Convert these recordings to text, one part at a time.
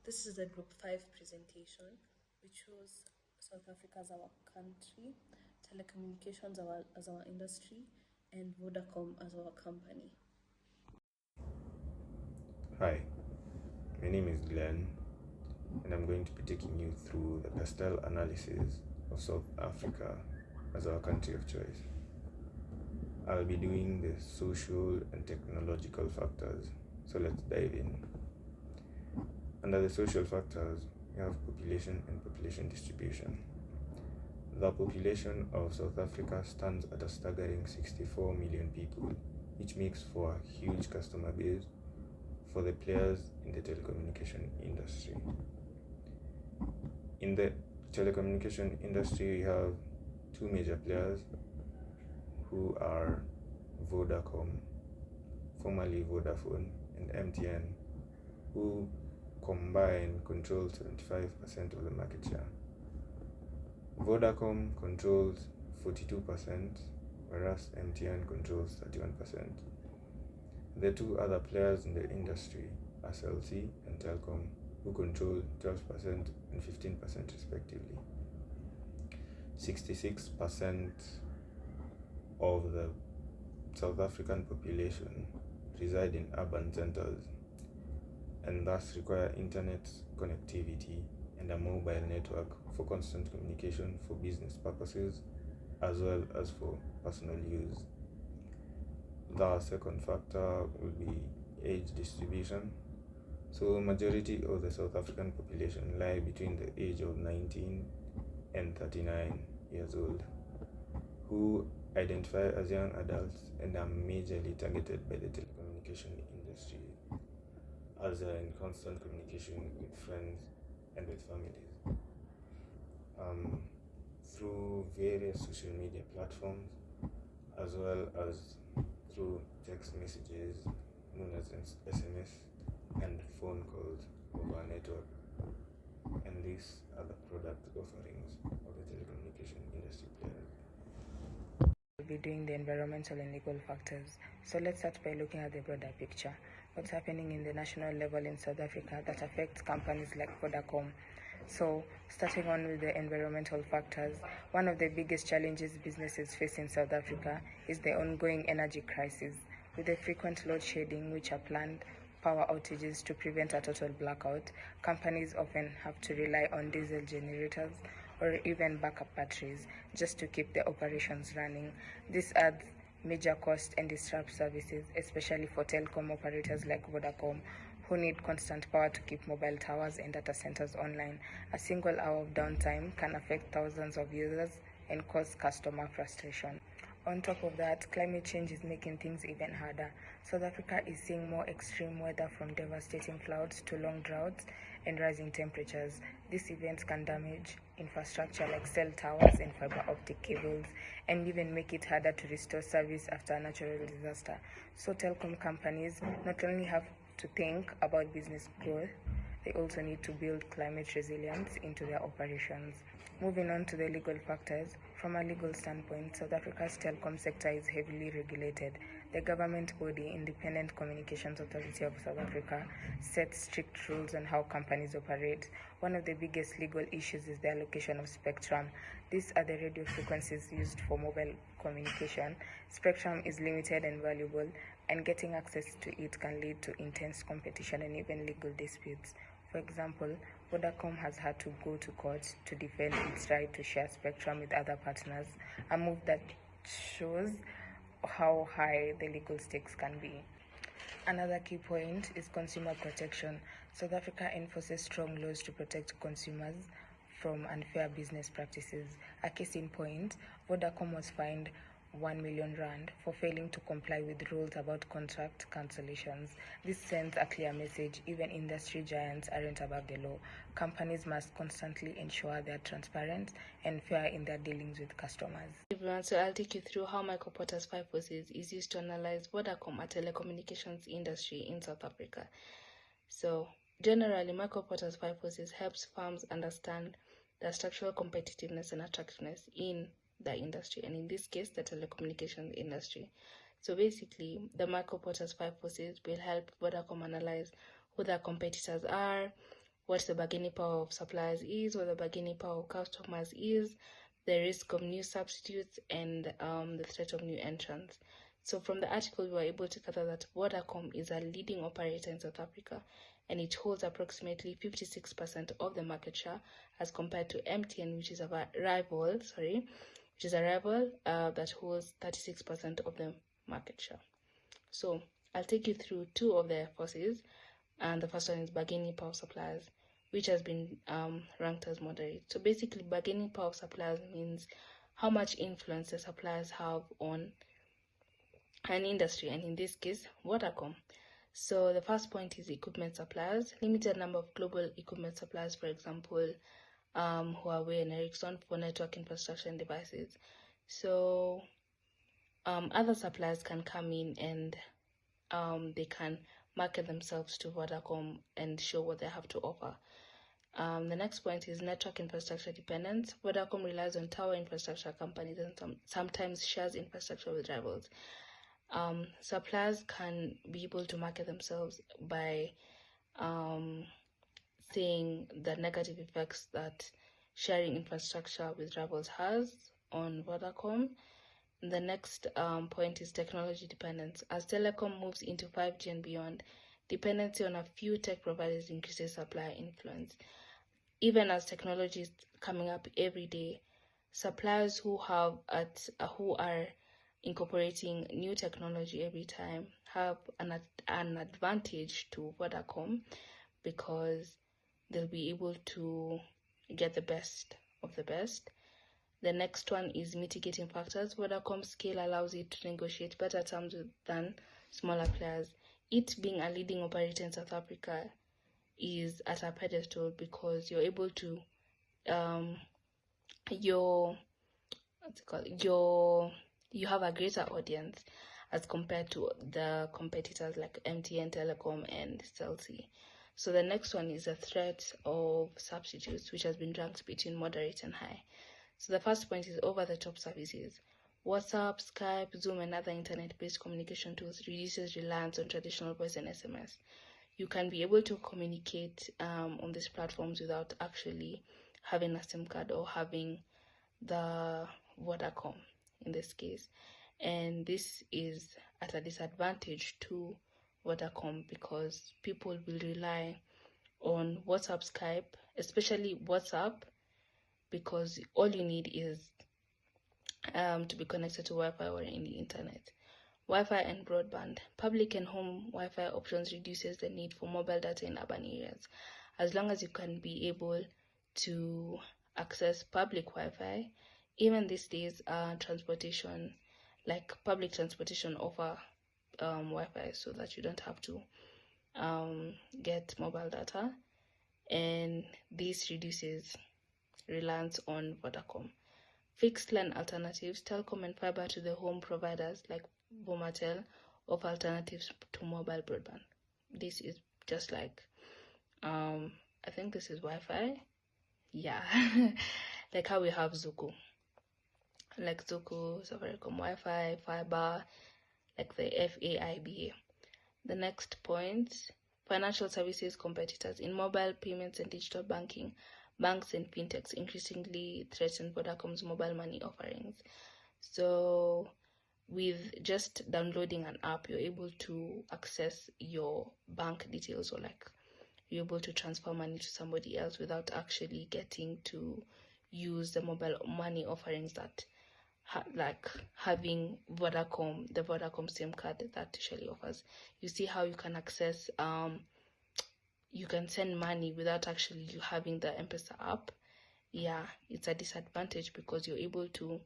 This is the Group 5 presentation, which shows South Africa as our country, telecommunications as our industry, and Vodacom as our company. Hi, my name is Glenn, and I'm going to be taking you through the pastel analysis of South Africa as our country of choice. I'll be doing the social and technological factors, so let's dive in. Under the social factors, we have population and population distribution. The population of South Africa stands at a staggering 64 million people, which makes for a huge customer base for the players in the telecommunication industry. In the telecommunication industry, we have two major players who are Vodacom, formerly Vodafone, and MTN, who combined control 75% of the market share. Vodacom controls 42%, whereas MTN controls 31%. The two other players in the industry are Cell C and Telkom, who control 12% and 15% respectively. 66% of the South African population reside in urban centers and thus require internet connectivity and a mobile network for constant communication for business purposes as well as for personal use. The second factor will be age distribution. So majority of the South African population lie between the age of 19 and 39 years old, who identify as young adults and are majorly targeted by the telecommunication industry, as they are in constant communication with friends and with families through various social media platforms, as well as through text messages known as SMS and phone calls over a network. And these are the product offerings of the telecommunication industry players. We'll be doing the environmental and legal factors. So let's start by looking at the broader picture. What's happening in the national level in South Africa that affects companies like Vodacom? So, starting on with the environmental factors, one of the biggest challenges businesses face in South Africa is the ongoing energy crisis. With the frequent load shedding, which are planned power outages to prevent a total blackout, companies often have to rely on diesel generators or even backup batteries just to keep the operations running. This adds major cost and disrupts services, especially for telecom operators like Vodacom, who need constant power to keep mobile towers and data centers online. A single hour of downtime can affect thousands of users and cause customer frustration. On top of that, climate change is making things even harder. South Africa is seeing more extreme weather, from devastating floods to long droughts and rising temperatures. These events can damage infrastructure like cell towers and fiber optic cables, and even make it harder to restore service after a natural disaster. So telecom companies not only have to think about business growth, they also need to build climate resilience into their operations. Moving on to the legal factors, from a legal standpoint, South Africa's telecom sector is heavily regulated. The government body, Independent Communications Authority of South Africa, sets strict rules on how companies operate. One of the biggest legal issues is the allocation of spectrum. These are the radio frequencies used for mobile communication. Spectrum is limited and valuable, and getting access to it can lead to intense competition and even legal disputes. For example, Vodacom has had to go to court to defend its right to share spectrum with other partners, a move that shows how high the legal stakes can be. Another key point is consumer protection. South Africa enforces strong laws to protect consumers from unfair business practices. A case in point, Vodacom was fined 1 million rand for failing to comply with rules about contract cancellations. This sends a clear message: even industry giants aren't above the law. Companies must constantly ensure they're transparent and fair in their dealings with customers. Everyone, so I'll take you through how Microporter's 5 forces is used to analyze Vodacom, a telecommunications industry in South Africa. So generally, Microporter's 5 forces helps firms understand the structural competitiveness and attractiveness in the industry, and in this case, the telecommunications industry. So basically, the Microporter's 5 forces will help Vodacom analyze who their competitors are, what the bargaining power of suppliers is, what the bargaining power of customers is, the risk of new substitutes, and the threat of new entrants. So from the article, we were able to gather that Vodacom is a leading operator in South Africa, and it holds approximately 56% of the market share, as compared to MTN, which is a rival, that holds 36% of the market share. So I'll take you through two of their forces, and the first one is bargaining power of suppliers, which has been ranked as moderate. So basically, bargaining power of suppliers means how much influence the suppliers have on an industry, and in this case, Vodacom. So the first point is equipment suppliers. Limited number of global equipment suppliers, for example, Huawei and Ericsson for network infrastructure and devices. So other suppliers can come in and they can market themselves to Vodacom and show what they have to offer. The next point is network infrastructure dependence. Vodacom relies on tower infrastructure companies and sometimes shares infrastructure with rivals. Suppliers can be able to market themselves by saying the negative effects that sharing infrastructure with rivals has on Vodacom. The next point is technology dependence. As telecom moves into 5G and beyond, dependency on a few tech providers increases supplier influence. Even as technology is coming up every day, suppliers who are incorporating new technology every time have an advantage to Vodacom, because they'll be able to get the best of the best. The next one is mitigating factors. Vodacom's scale allows it to negotiate better terms than smaller players. It being a leading operator in South Africa is at a pedestal because you're able to you have a greater audience as compared to the competitors like MTN, Telecom, and Cell C. So the next one is the threat of substitutes, which has been ranked between moderate and high. So the first point is over-the-top services. WhatsApp, Skype, Zoom, and other internet-based communication tools reduces reliance on traditional voice and SMS. You can be able to communicate on these platforms without actually having a SIM card or having the Vodacom in this case. And this is at a disadvantage to Vodacom because people will rely on WhatsApp, Skype, especially WhatsApp, because all you need is to be connected to Wi-Fi or any internet. Wi-Fi and broadband. Public and home Wi-Fi options reduces the need for mobile data in urban areas. As long as you can be able to access public Wi-Fi, even these days, transportation, like public transportation, offer Wi-Fi so that you don't have to get mobile data, and this reduces reliance on Vodacom. Fixed line alternatives. Telkom and fiber to the home providers like Vomatel offer alternatives to mobile broadband. This is just like I think this is Wi-Fi. Yeah. Like how we have Zuku. Like Zuku, Safaricom Wi-Fi, fiber, like the FAIBA. The next point, financial services competitors. In mobile payments and digital banking, banks and fintechs increasingly threaten Vodacom's mobile money offerings. So with just downloading an app, you're able to access your bank details, or like you're able to transfer money to somebody else without actually getting to use the mobile money offerings that like having the Vodacom SIM card that usually offers. You see how you can access you can send money without actually you having the M-Pesa app. Yeah, it's a disadvantage because you're able to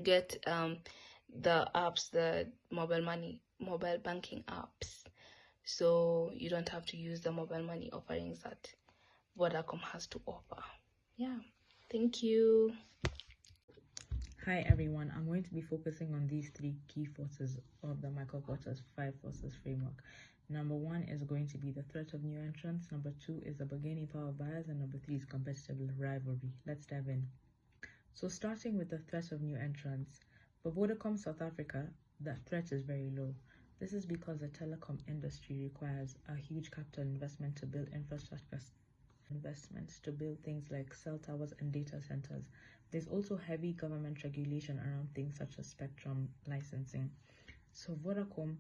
get the apps, the mobile banking apps, so you don't have to use the mobile money offerings that Vodacom has to offer. Yeah, thank you. Hi everyone, I'm going to be focusing on these three key forces of the Michael Porter's 5 forces framework. Number 1 is going to be the threat of new entrants. Number 2 is the bargaining power of buyers, and number 3 is competitive rivalry. Let's dive in. So starting with the threat of new entrants, for Vodacom South Africa, the threat is very low. This is because the telecom industry requires a huge capital investment to build infrastructure investments to build things like cell towers and data centers. There's also heavy government regulation around things such as spectrum licensing. So Vodacom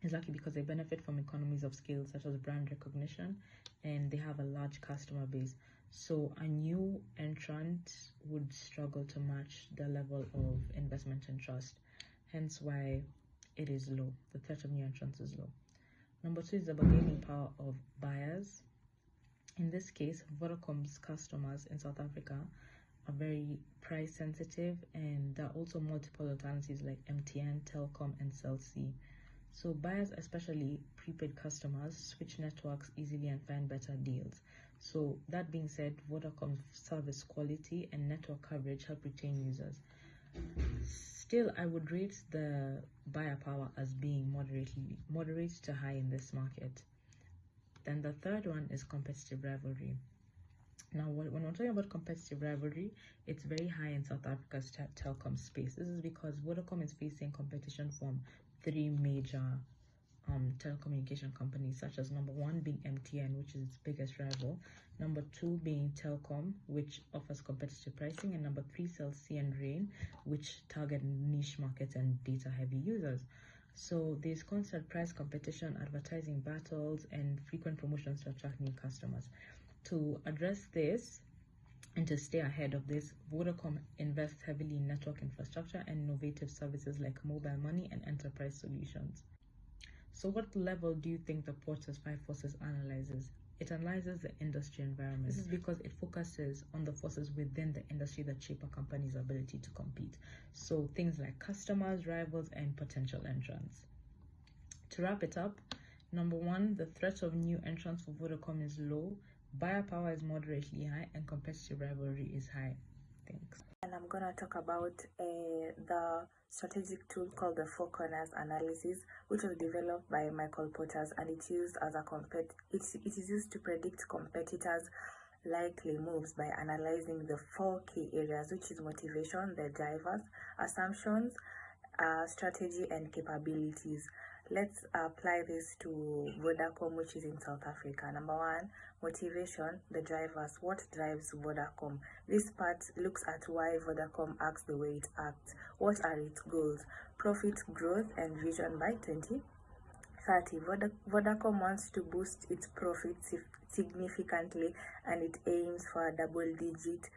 is lucky because they benefit from economies of scale such as brand recognition, and they have a large customer base. So a new entrant would struggle to match the level of investment and trust, hence why it is low. The threat of new entrants is low. Number 2 is the bargaining power of buyers. In this case, Vodacom's customers in South Africa are very price sensitive, and there are also multiple alternatives like MTN, Telkom, and Cell C. So buyers, especially prepaid customers, switch networks easily and find better deals. So that being said, Vodacom's service quality and network coverage help retain users. Still, I would rate the buyer power as being moderate to high in this market. Then the third one is competitive rivalry. Now, when we're talking about competitive rivalry, it's very high in South Africa's telecom space. This is because Vodacom is facing competition from 3 major telecommunication companies, such as number 1 being MTN, which is its biggest rival, number 2 being Telkom, which offers competitive pricing, and number 3 Cell C and Rain, which target niche markets and data-heavy users. So there's constant price competition, advertising battles, and frequent promotions to attract new customers. To address this and to stay ahead of this, Vodacom invests heavily in network infrastructure and innovative services like mobile money and enterprise solutions. So what level do you think the Porter's 5 Forces analyzes? It analyzes the industry environment. This is because it focuses on the forces within the industry that shape a company's ability to compete. So things like customers, rivals, and potential entrants. To wrap it up, number 1, the threat of new entrants for Vodacom is low, buyer power is moderately high, and competitive rivalry is high. Thanks. And I'm gonna talk about the strategic tool called the Four Corners Analysis, which was developed by Michael Porter, and it's used as it is used to predict competitors' likely moves by analyzing the 4 key areas, which is motivation, the drivers, assumptions, strategy, and capabilities. Let's apply this to Vodacom, which is in South Africa. Number 1, motivation, the drivers. What drives Vodacom? This part looks at why Vodacom acts the way it acts. What are its goals? Profit growth and vision by 2030. Vodacom wants to boost its profits significantly, and it aims for a double-digit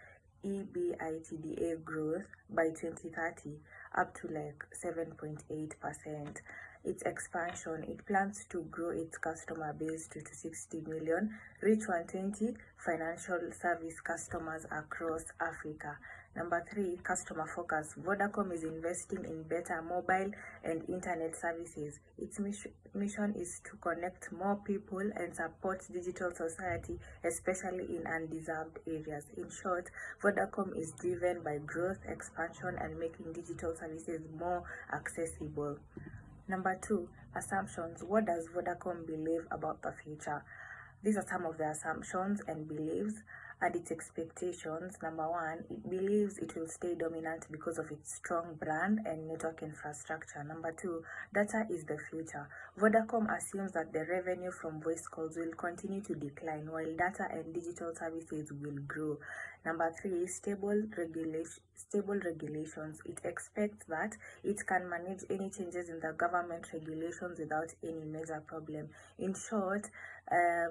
EBITDA growth by 2030, up to like 7.8%. Its expansion, it plans to grow its customer base to 60 million, reach 120 financial service customers across Africa. Number 3, customer focus. Vodacom is investing in better mobile and internet services. Its mission is to connect more people and support digital society, especially in undeserved areas. In short, Vodacom is driven by growth, expansion, and making digital services more accessible. Number 2, assumptions. What does Vodacom believe about the future? These are some of the assumptions and beliefs and its expectations. Number 1, it believes it will stay dominant because of its strong brand and network infrastructure. Number 2, data is the future. Vodacom assumes that the revenue from voice calls will continue to decline while data and digital services will grow. Number 3, stable regulations. It expects that it can manage any changes in the government regulations without any major problem. In short,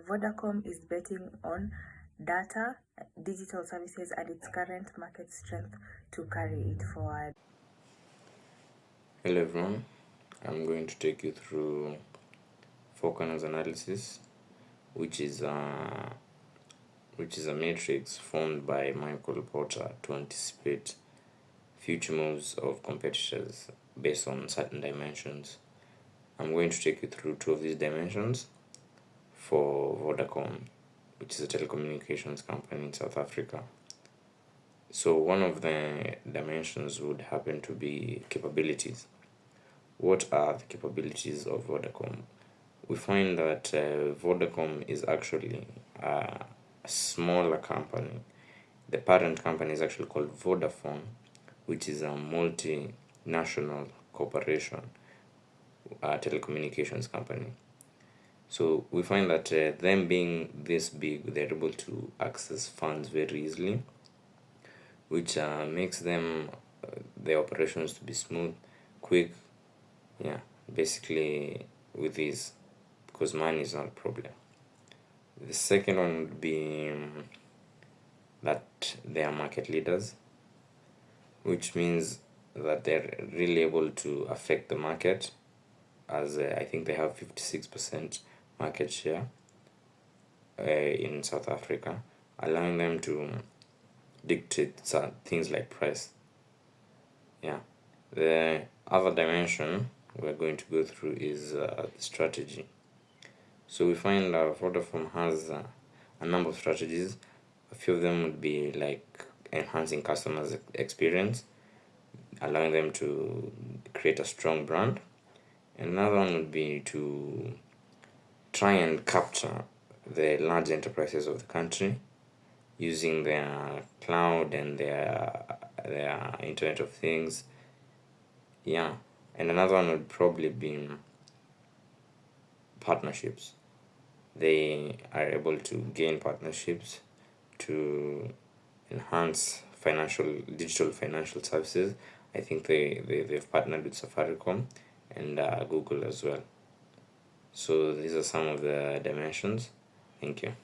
Vodacom is betting on data, digital services, and its current market strength to carry it forward. Hello everyone, I'm going to take you through Four Corners Analysis, which is a matrix formed by Michael Porter to anticipate future moves of competitors based on certain dimensions. I'm going to take you through 2 of these dimensions for Vodacom, which is a telecommunications company in South Africa. So one of the dimensions would happen to be capabilities. What are the capabilities of Vodacom? We find that Vodacom is actually a smaller company. The parent company is actually called Vodafone, which is a multinational corporation. telecommunications company. So we find that them being this big, they're able to access funds very easily, which makes them their operations to be smooth, quick, yeah, basically with ease, because money is not a problem. The second one would be that they are market leaders, which means that they're really able to affect the market, as I think they have 56% market share in South Africa, allowing them to dictate things like price. Yeah. The other dimension we're going to go through is strategy. So we find Vodafone has a number of strategies. A few of them would be like enhancing customers' experience, allowing them to create a strong brand. Another one would be to try and capture the large enterprises of the country using their cloud and their Internet of Things. Yeah. And another one would probably be partnerships. They are able to gain partnerships to enhance digital financial services. I think they've partnered with Safaricom and Google as well. So these are some of the dimensions. Thank you.